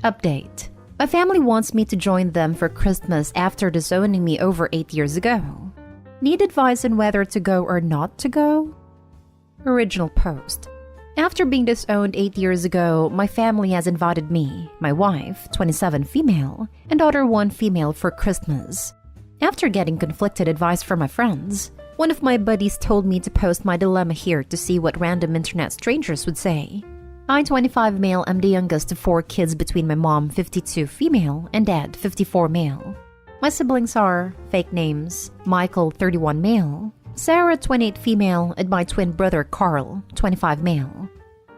Update. My family wants me to join them for Christmas after disowning me over 8 years ago. Need advice on whether to go or not to go? Original post. After being disowned 8 years ago, my family has invited me, my wife, 27 female, and daughter 1 female for Christmas. After getting conflicted advice from my friends, one of my buddies told me to post my dilemma here to see what random internet strangers would say. I, 25 male, am the youngest of 4 kids between my mom, 52 female, and dad, 54 male. My siblings are, fake names, Michael, 31 male, Sarah, 28 female, and my twin brother Carl, 25 male.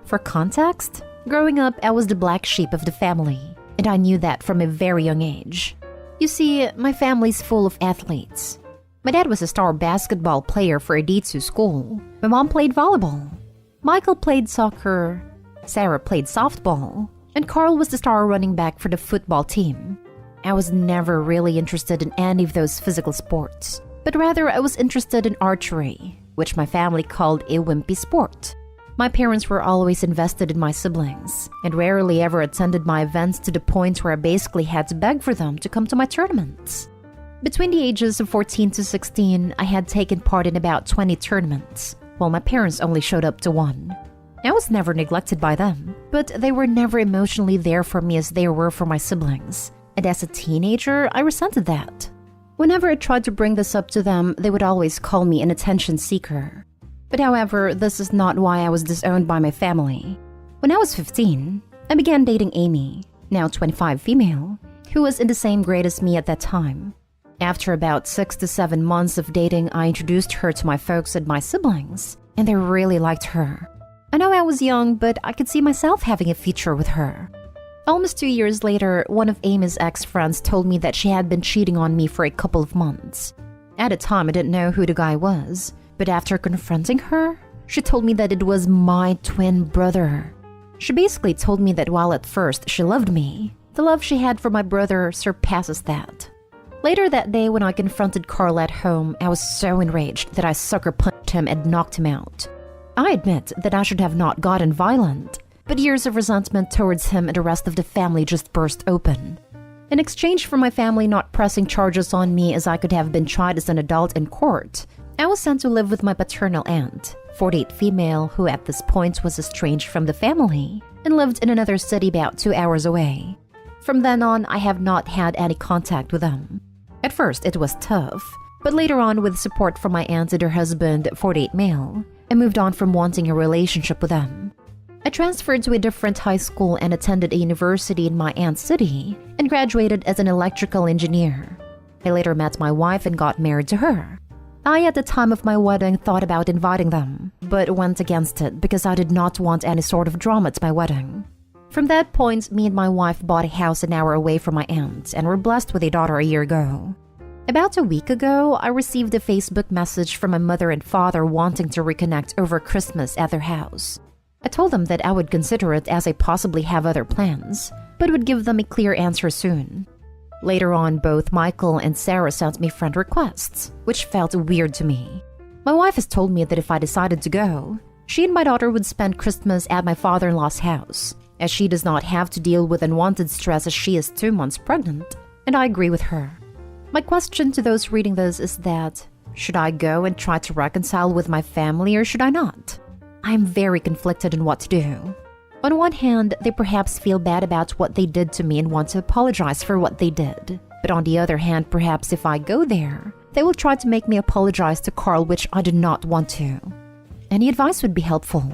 For context, growing up, I was the black sheep of the family, and I knew that from a very young age. You see, my family's full of athletes. My dad was a star basketball player for a D2 school. My mom played volleyball. Michael played soccer. Sarah played softball. And Carl was the star running back for the football team. I was never really interested in any of those physical sports, but rather I was interested in archery, which my family called a wimpy sport. My parents were always invested in my siblings, and rarely ever attended my events to the point where I basically had to beg for them to come to my tournaments. Between the ages of 14 to 16, I had taken part in about 20 tournaments, while my parents only showed up to 1. I was never neglected by them, but they were never emotionally there for me as they were for my siblings, and as a teenager, I resented that. Whenever I tried to bring this up to them, they would always call me an attention seeker. But however, this is not why I was disowned by my family. When I was 15, I began dating Amy, now 25 female, who was in the same grade as me at that time. After about 6 to 7 months of dating, I introduced her to my folks and my siblings, and they really liked her. I know I was young, but I could see myself having a future with her. Almost 2 years later, one of Amy's ex-friends told me that she had been cheating on me for a couple of months. At the time, I didn't know who the guy was, but after confronting her, she told me that it was my twin brother. She basically told me that while at first she loved me, the love she had for my brother surpasses that. Later that day, when I confronted Carl at home, I was so enraged that I sucker punched him and knocked him out. I admit that I should have not gotten violent, but years of resentment towards him and the rest of the family just burst open. In exchange for my family not pressing charges on me as I could have been tried as an adult in court, I was sent to live with my paternal aunt, 48 female, who at this point was estranged from the family and lived in another city about 2 hours away. From then on, I have not had any contact with them. At first, it was tough, but later on, with support from my aunt and her husband, 48 male, I moved on from wanting a relationship with them. I transferred to a different high school and attended a university in my aunt's city and graduated as an electrical engineer. I later met my wife and got married to her. I, at the time of my wedding, thought about inviting them, but went against it because I did not want any sort of drama at my wedding. From that point, me and my wife bought a house an hour away from my aunt and were blessed with a daughter a year ago. About a week ago, I received a Facebook message from my mother and father wanting to reconnect over Christmas at their house. I told them that I would consider it as I possibly have other plans, but would give them a clear answer soon. Later on, both Michael and Sarah sent me friend requests, which felt weird to me. My wife has told me that if I decided to go, she and my daughter would spend Christmas at my father-in-law's house, as she does not have to deal with unwanted stress as she is 2 months pregnant, and I agree with her. My question to those reading this is that, should I go and try to reconcile with my family or should I not? I am very conflicted in what to do. On one hand, they perhaps feel bad about what they did to me and want to apologize for what they did. But on the other hand, perhaps if I go there, they will try to make me apologize to Carl, which I do not want to. Any advice would be helpful.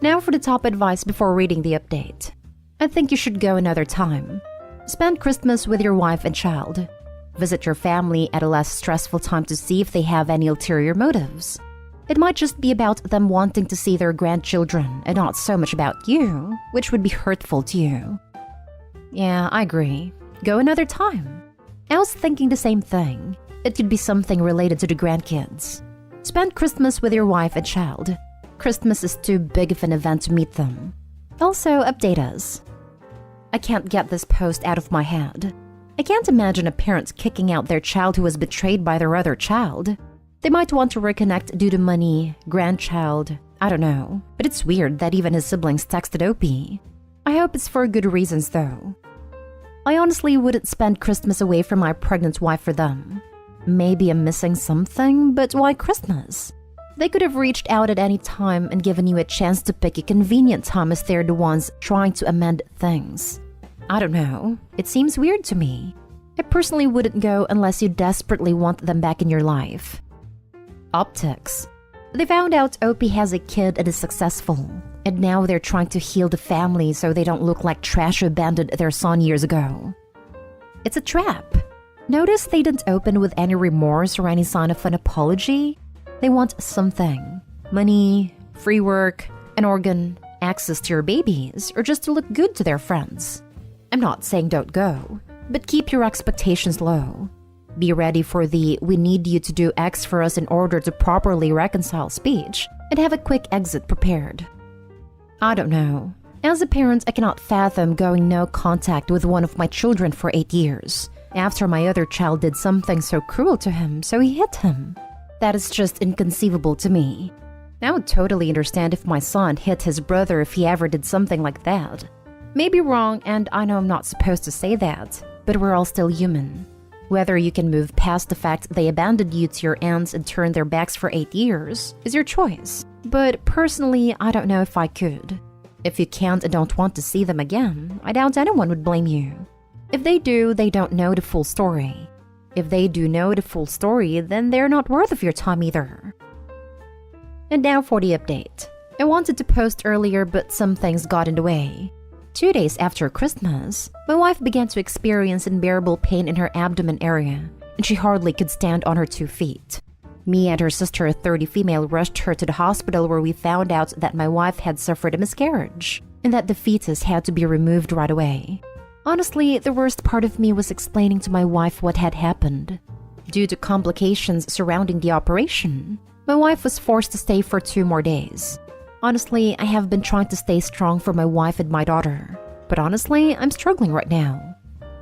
Now for the top advice before reading the update. I think you should go another time. Spend Christmas with your wife and child. Visit your family at a less stressful time to see if they have any ulterior motives. It might just be about them wanting to see their grandchildren and not so much about you, which would be hurtful to you. Yeah, I agree. Go another time. I was thinking the same thing. It could be something related to the grandkids. Spend Christmas with your wife and child. Christmas is too big of an event to meet them. Also, update us. I can't get this post out of my head. I can't imagine a parent kicking out their child who was betrayed by their other child. They might want to reconnect due to money, grandchild, I don't know. But it's weird that even his siblings texted Opie. I hope it's for good reasons though. I honestly wouldn't spend Christmas away from my pregnant wife for them. Maybe I'm missing something, but why Christmas? They could have reached out at any time and given you a chance to pick a convenient time as they're the ones trying to amend things. I don't know. It seems weird to me. I personally wouldn't go unless you desperately want them back in your life. Optics. They found out Opie has a kid and is successful, and now they're trying to heal the family so they don't look like trash who abandoned their son years ago. It's a trap. Notice they didn't open with any remorse or any sign of an apology. They want something. Money, free work, an organ, access to your babies, or just to look good to their friends. I'm not saying don't go, but keep your expectations low. Be ready for the "we need you to do X for us in order to properly reconcile" speech, and have a quick exit prepared. I don't know. As a parent, I cannot fathom going no contact with one of my children for 8 years, after my other child did something so cruel to him, so he hit him. That is just inconceivable to me. I would totally understand if my son hit his brother if he ever did something like that. Maybe wrong, and I know I'm not supposed to say that, but we're all still human. Whether you can move past the fact they abandoned you to your aunts and turned their backs for 8 years is your choice. But personally, I don't know if I could. If you can't and don't want to see them again, I doubt anyone would blame you. If they do, they don't know the full story. If they do know the full story, then they're not worth of your time either. And now for the update. I wanted to post earlier, but some things got in the way. 2 days after Christmas, my wife began to experience unbearable pain in her abdomen area, and she hardly could stand on her 2 feet. Me and her sister, a 30 female, rushed her to the hospital where we found out that my wife had suffered a miscarriage, and that the fetus had to be removed right away. Honestly, the worst part of me was explaining to my wife what had happened. Due to complications surrounding the operation, my wife was forced to stay for 2 more days. Honestly, I have been trying to stay strong for my wife and my daughter. But honestly, I'm struggling right now.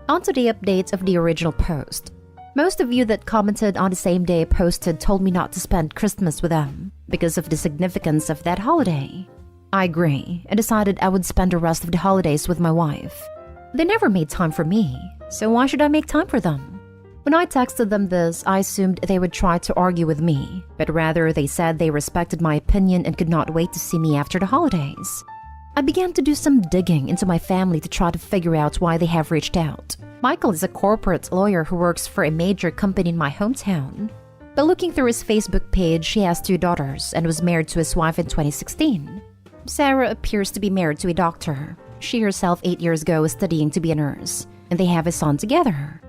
On to the updates of the original post. Most of you that commented on the same day I posted told me not to spend Christmas with them because of the significance of that holiday. I agree, and decided I would spend the rest of the holidays with my wife. They never made time for me, so why should I make time for them? When I texted them this, I assumed they would try to argue with me, but rather they said they respected my opinion and could not wait to see me after the holidays. I began to do some digging into my family to try to figure out why they have reached out. Michael is a corporate lawyer who works for a major company in my hometown. But looking through his Facebook page, he has 2 daughters and was married to his wife in 2016. Sarah appears to be married to a doctor. She herself 8 years ago was studying to be a nurse, and they have a son together.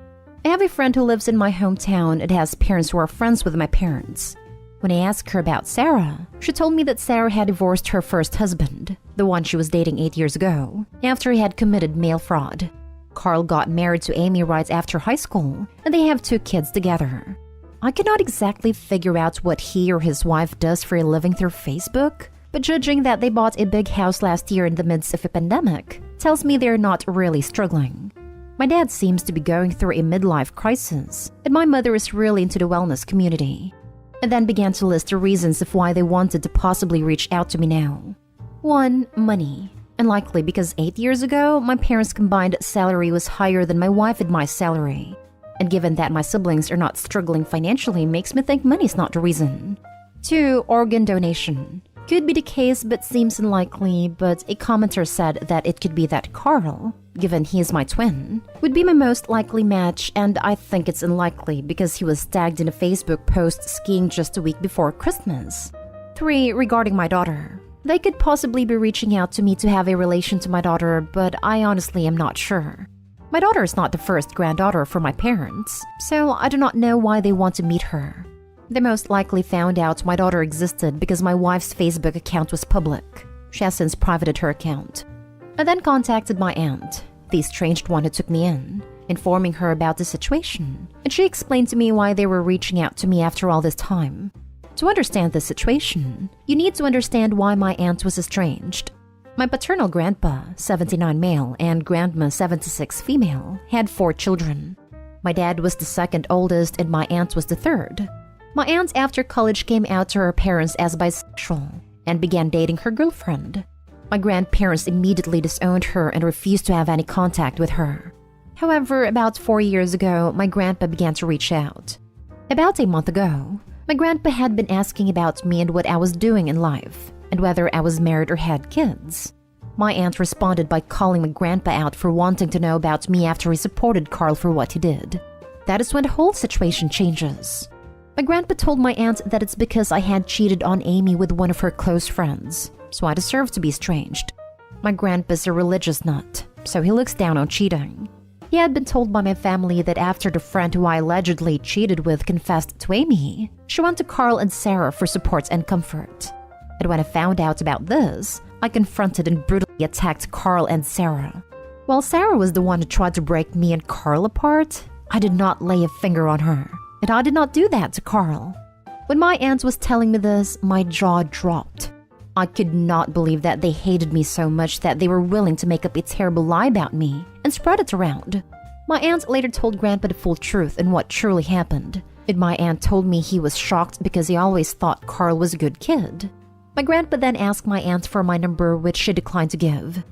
I have a friend who lives in my hometown and has parents who are friends with my parents. When I asked her about Sarah, she told me that Sarah had divorced her first husband, the one she was dating 8 years ago, after he had committed mail fraud. Carl got married to Amy right after high school, and they have 2 kids together. I cannot exactly figure out what he or his wife does for a living through Facebook, but judging that they bought a big house last year in the midst of a pandemic tells me they're not really struggling. My dad seems to be going through a midlife crisis, and my mother is really into the wellness community. And then began to list the reasons of why they wanted to possibly reach out to me now. 1. Money. And likely because 8 years ago, my parents' combined salary was higher than my wife and my salary. And given that my siblings are not struggling financially makes me think money's not the reason. 2. Organ donation. Could be the case but seems unlikely, but a commenter said that it could be that Carl, given he is my twin, would be my most likely match, and I think it's unlikely because he was tagged in a Facebook post skiing just a week before Christmas. 3. Regarding my daughter. They could possibly be reaching out to me to have a relation to my daughter, but I honestly am not sure. My daughter is not the first granddaughter for my parents, so I do not know why they want to meet her. They most likely found out my daughter existed because my wife's Facebook account was public. She has since privated her account. I then contacted my aunt, the estranged one who took me in, informing her about the situation, and she explained to me why they were reaching out to me after all this time. To understand this situation, you need to understand why my aunt was estranged. My paternal grandpa, 79 male, and grandma, 76 female, had 4 children. My dad was the second oldest and my aunt was the third. My aunt after college came out to her parents as bisexual and began dating her girlfriend. My grandparents immediately disowned her and refused to have any contact with her. However, about 4 years ago, my grandpa began to reach out. About a month ago, my grandpa had been asking about me and what I was doing in life, and whether I was married or had kids. My aunt responded by calling my grandpa out for wanting to know about me after he supported Carl for what he did. That is when the whole situation changes. My grandpa told my aunt that it's because I had cheated on Amy with one of her close friends, so I deserve to be estranged. My grandpa's a religious nut, so he looks down on cheating. He had been told by my family that after the friend who I allegedly cheated with confessed to Amy, she went to Carl and Sarah for support and comfort. And when I found out about this, I confronted and brutally attacked Carl and Sarah. While Sarah was the one who tried to break me and Carl apart, I did not lay a finger on her, and I did not do that to Carl. When my aunt was telling me this, my jaw dropped. I could not believe that they hated me so much that they were willing to make up a terrible lie about me and spread it around. My aunt later told Grandpa the full truth and what truly happened, and my aunt told me he was shocked because he always thought Carl was a good kid. My grandpa then asked my aunt for my number, which she declined to give.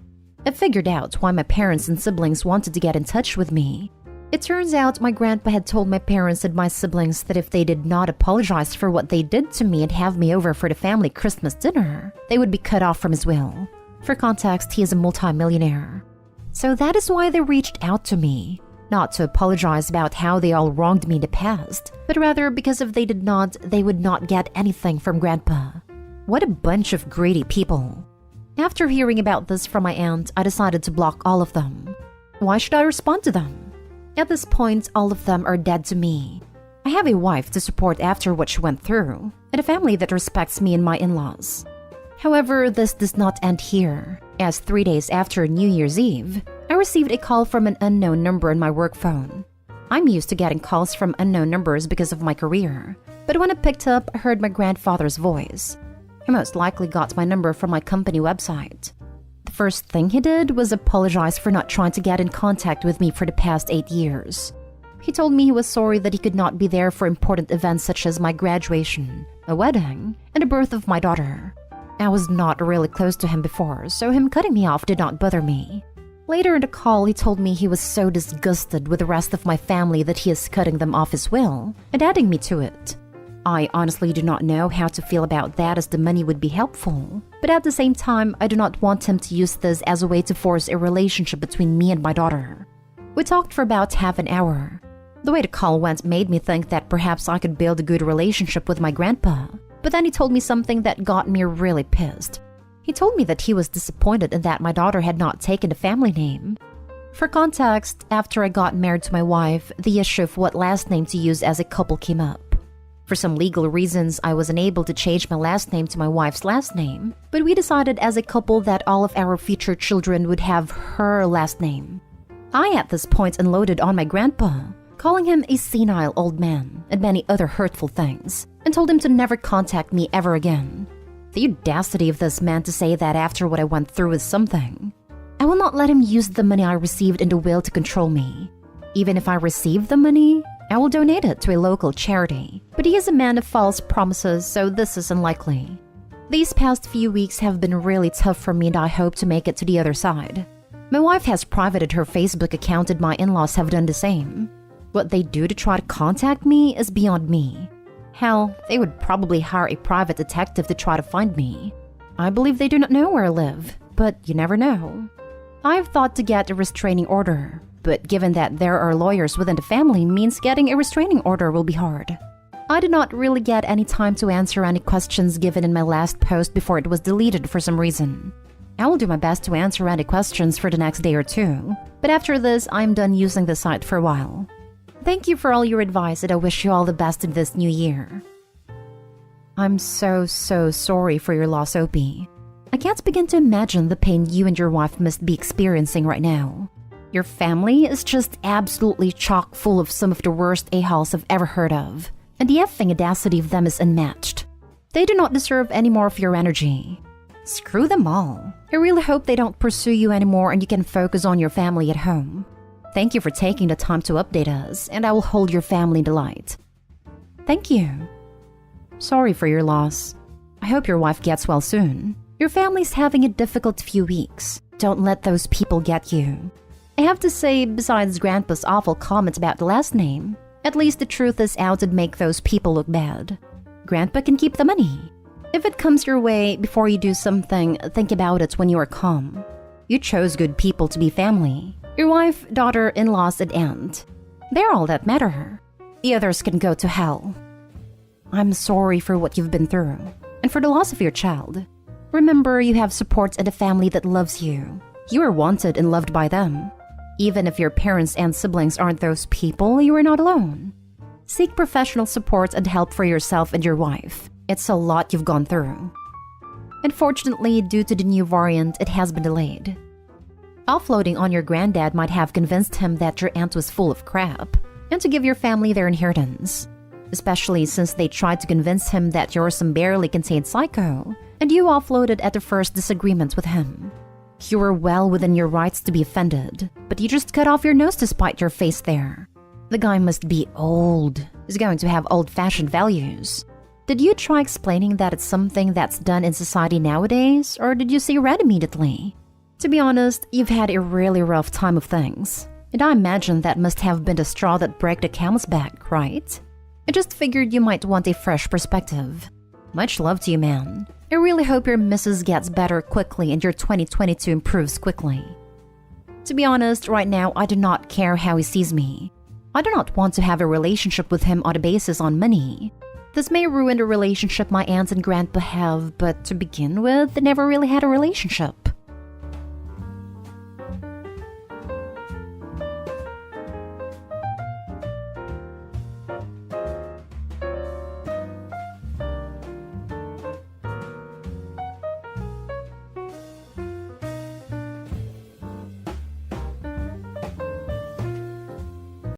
I figured out why my parents and siblings wanted to get in touch with me. It turns out my grandpa had told my parents and my siblings that if they did not apologize for what they did to me and have me over for the family Christmas dinner, they would be cut off from his will. For context, he is a multi-millionaire. So that is why they reached out to me. Not to apologize about how they all wronged me in the past, but rather because if they did not, they would not get anything from Grandpa. What a bunch of greedy people. After hearing about this from my aunt, I decided to block all of them. Why should I respond to them? At this point, all of them are dead to me. I have a wife to support after what she went through, and a family that respects me and my in-laws. However, this does not end here, as 3 days after New Year's Eve, I received a call from an unknown number on my work phone. I'm used to getting calls from unknown numbers because of my career, but when I picked up, I heard my grandfather's voice. He most likely got my number from my company website. The first thing he did was apologize for not trying to get in contact with me for the past 8 years. He told me he was sorry that he could not be there for important events such as my graduation, a wedding, and the birth of my daughter. I was not really close to him before, so him cutting me off did not bother me. Later in the call, he told me he was so disgusted with the rest of my family that he is cutting them off his will and adding me to it. I honestly do not know how to feel about that, as the money would be helpful, but at the same time, I do not want him to use this as a way to force a relationship between me and my daughter. We talked for about half an hour. The way the call went made me think that perhaps I could build a good relationship with my grandpa, but then he told me something that got me really pissed. He told me that he was disappointed in that my daughter had not taken the family name. For context, after I got married to my wife, the issue of what last name to use as a couple came up. For some legal reasons, I was unable to change my last name to my wife's last name, but we decided as a couple that all of our future children would have her last name. I at this point unloaded on my grandpa, calling him a senile old man and many other hurtful things, and told him to never contact me ever again. The audacity of this man to say that after what I went through with something. I will not let him use the money I received in the will to control me. Even if I receive the money, I will donate it to a local charity, but he is a man of false promises, so this is unlikely. These past few weeks have been really tough for me, and I hope to make it to the other side. My wife has privated her Facebook account, and my in-laws have done the same. What they do to try to contact me is beyond me. Hell, they would probably hire a private detective to try to find me. I believe they do not know where I live, but you never know. I've thought to get a restraining order, but given that there are lawyers within the family means getting a restraining order will be hard. I did not really get any time to answer any questions given in my last post before it was deleted for some reason. I will do my best to answer any questions for the next day or two, but after this, I'm done using the site for a while. Thank you for all your advice, and I wish you all the best in this new year. I'm so sorry for your loss, Opie. I can't begin to imagine the pain you and your wife must be experiencing right now. Your family is just absolutely chock full of some of the worst a-holes I've ever heard of, and the effing audacity of them is unmatched. They do not deserve any more of your energy. Screw them all. I really hope they don't pursue you anymore and you can focus on your family at home. Thank you for taking the time to update us, and I will hold your family in the light. Thank you. Sorry for your loss. I hope your wife gets well soon. Your family's having a difficult few weeks. Don't let those people get you. I have to say, besides Grandpa's awful comments about the last name, at least the truth is out to make those people look bad. Grandpa can keep the money. If it comes your way before you do something, think about it when you are calm. You chose good people to be family. Your wife, daughter, in-laws, and aunt. They're all that matter. The others can go to hell. I'm sorry for what you've been through, and for the loss of your child. Remember, you have support and a family that loves you. You are wanted and loved by them. Even if your parents and siblings aren't those people, you are not alone. Seek professional support and help for yourself and your wife. It's a lot you've gone through. Unfortunately, due to the new variant, it has been delayed. Offloading on your granddad might have convinced him that your aunt was full of crap, and to give your family their inheritance. Especially since they tried to convince him that you're some barely contained psycho, and you offloaded at the first disagreement with him. You were well within your rights to be offended, but you just cut off your nose to spite your face there. The guy must be old. He's going to have old-fashioned values. Did you try explaining that it's something that's done in society nowadays, or did you see red immediately? To be honest, you've had a really rough time of things, and I imagine that must have been the straw that broke the camel's back, right? I just figured you might want a fresh perspective. Much love to you, man. I really hope your missus gets better quickly and your 2022 improves quickly. To be honest, right now I do not care how he sees me. I do not want to have a relationship with him on a basis on money. This may ruin the relationship my aunt and grandpa have, but to begin with, they never really had a relationship.